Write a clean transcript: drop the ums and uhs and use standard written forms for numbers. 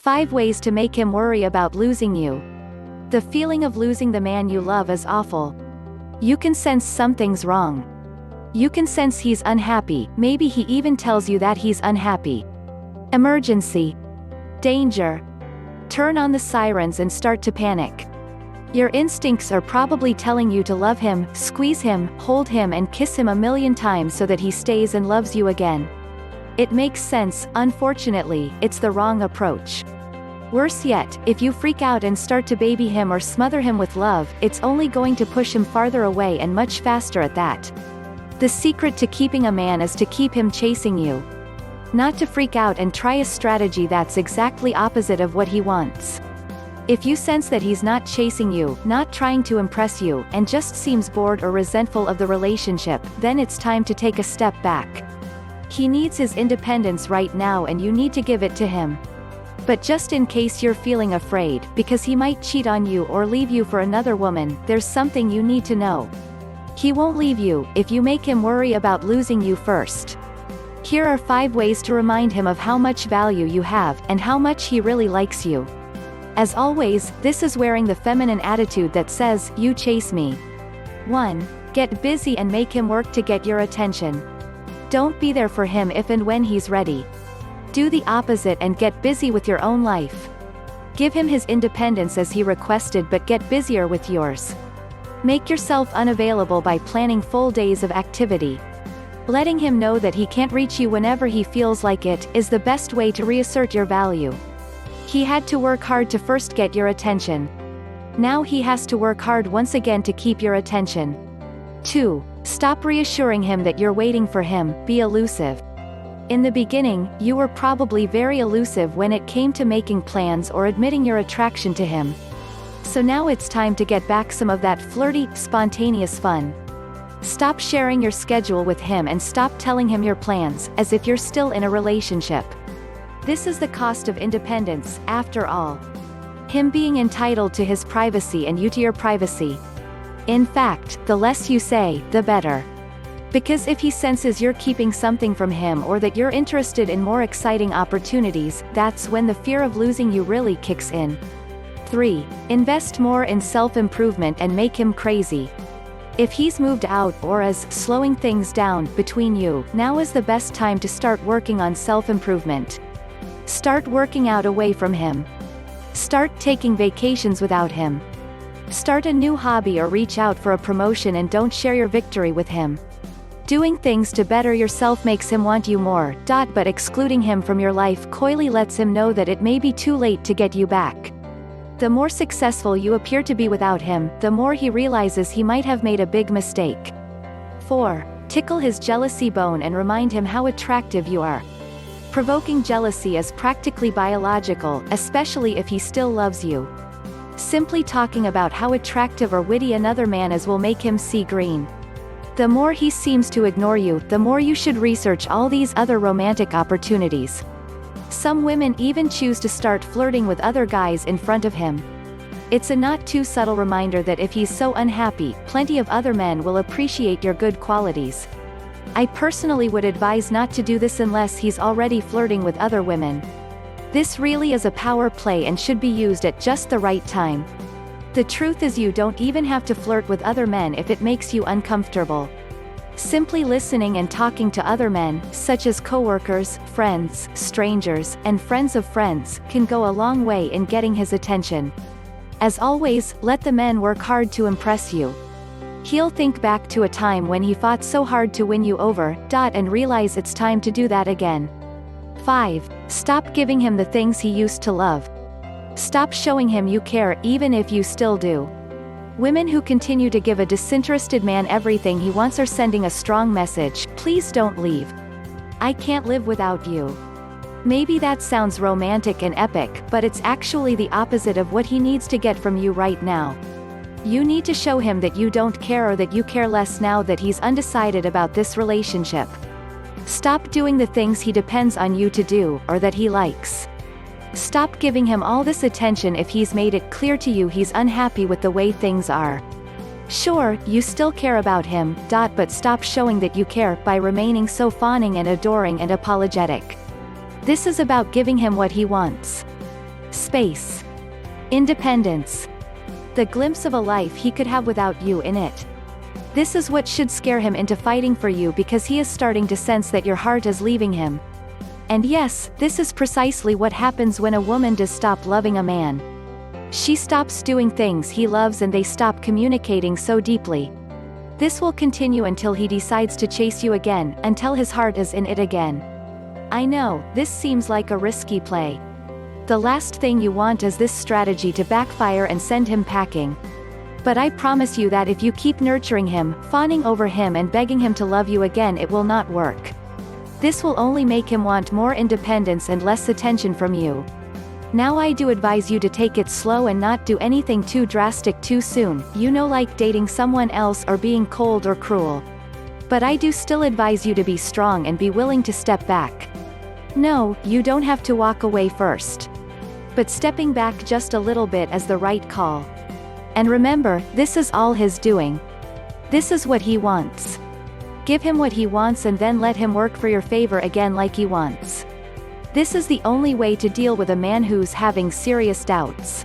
5 ways to make him worry about losing you. The feeling of losing the man you love is awful. You can sense something's wrong. You can sense he's unhappy, maybe he even tells you that he's unhappy. Emergency. Danger. Turn on the sirens and start to panic. Your instincts are probably telling you to love him, squeeze him, hold him and kiss him a million times so that he stays and loves you again. It makes sense, unfortunately, it's the wrong approach. Worse yet, if you freak out and start to baby him or smother him with love, it's only going to push him farther away and much faster at that. The secret to keeping a man is to keep him chasing you. Not to freak out and try a strategy that's exactly opposite of what he wants. If you sense that he's not chasing you, not trying to impress you, and just seems bored or resentful of the relationship, then it's time to take a step back. He needs his independence right now and you need to give it to him. But just in case you're feeling afraid, because he might cheat on you or leave you for another woman, there's something you need to know. He won't leave you, if you make him worry about losing you first. Here are 5 ways to remind him of how much value you have, and how much he really likes you. As always, this is wearing the feminine attitude that says, you chase me. 1. Get busy and make him work to get your attention. Don't be there for him if and when he's ready. Do the opposite and get busy with your own life. Give him his independence as he requested, but get busier with yours. Make yourself unavailable by planning full days of activity. Letting him know that he can't reach you whenever he feels like it is the best way to reassert your value. He had to work hard to first get your attention. Now he has to work hard once again to keep your attention. 2. Stop reassuring him that you're waiting for him, be elusive. In the beginning, you were probably very elusive when it came to making plans or admitting your attraction to him. So now it's time to get back some of that flirty, spontaneous fun. Stop sharing your schedule with him and stop telling him your plans, as if you're still in a relationship. This is the cost of independence, after all. Him being entitled to his privacy and you to your privacy. In fact, the less you say, the better. Because if he senses you're keeping something from him or that you're interested in more exciting opportunities, that's when the fear of losing you really kicks in. 3. Invest more in self-improvement and make him crazy. If he's moved out or is slowing things down between you, now is the best time to start working on self-improvement. Start working out away from him. Start taking vacations without him. Start a new hobby or reach out for a promotion and don't share your victory with him. Doing things to better yourself makes him want you more, but excluding him from your life coyly lets him know that it may be too late to get you back. The more successful you appear to be without him, the more he realizes he might have made a big mistake. 4. Tickle his jealousy bone and remind him how attractive you are. Provoking jealousy is practically biological, especially if he still loves you. Simply talking about how attractive or witty another man is will make him see green. The more he seems to ignore you, the more you should research all these other romantic opportunities. Some women even choose to start flirting with other guys in front of him. It's a not too subtle reminder that if he's so unhappy, plenty of other men will appreciate your good qualities. I personally would advise not to do this unless he's already flirting with other women. This really is a power play and should be used at just the right time. The truth is you don't even have to flirt with other men if it makes you uncomfortable. Simply listening and talking to other men, such as coworkers, friends, strangers, and friends of friends, can go a long way in getting his attention. As always, let the men work hard to impress you. He'll think back to a time when he fought so hard to win you over, and realize it's time to do that again. 5. Stop giving him the things he used to love. Stop showing him you care even if you still do. Women who continue to give a disinterested man everything he wants are sending a strong message: please don't leave. I can't live without you. Maybe that sounds romantic and epic, but it's actually the opposite of what he needs to get from you right now. You need to show him that you don't care or that you care less now that he's undecided about this relationship. Stop doing the things he depends on you to do, or that he likes. Stop giving him all this attention if he's made it clear to you he's unhappy with the way things are. Sure, you still care about him, but stop showing that you care by remaining so fawning and adoring and apologetic. This is about giving him what he wants. Space. Independence. The glimpse of a life he could have without you in it. This is what should scare him into fighting for you, because he is starting to sense that your heart is leaving him. And yes, this is precisely what happens when a woman does stop loving a man. She stops doing things he loves and they stop communicating so deeply. This will continue until he decides to chase you again, until his heart is in it again. I know, this seems like a risky play. The last thing you want is this strategy to backfire and send him packing. But I promise you that if you keep nurturing him, fawning over him and begging him to love you again, it will not work. This will only make him want more independence and less attention from you. Now I do advise you to take it slow and not do anything too drastic too soon, like dating someone else or being cold or cruel. But I do still advise you to be strong and be willing to step back. No, you don't have to walk away first. But stepping back just a little bit is the right call. And remember, this is all his doing. This is what he wants. Give him what he wants and then let him work for your favor again like he wants. This is the only way to deal with a man who's having serious doubts.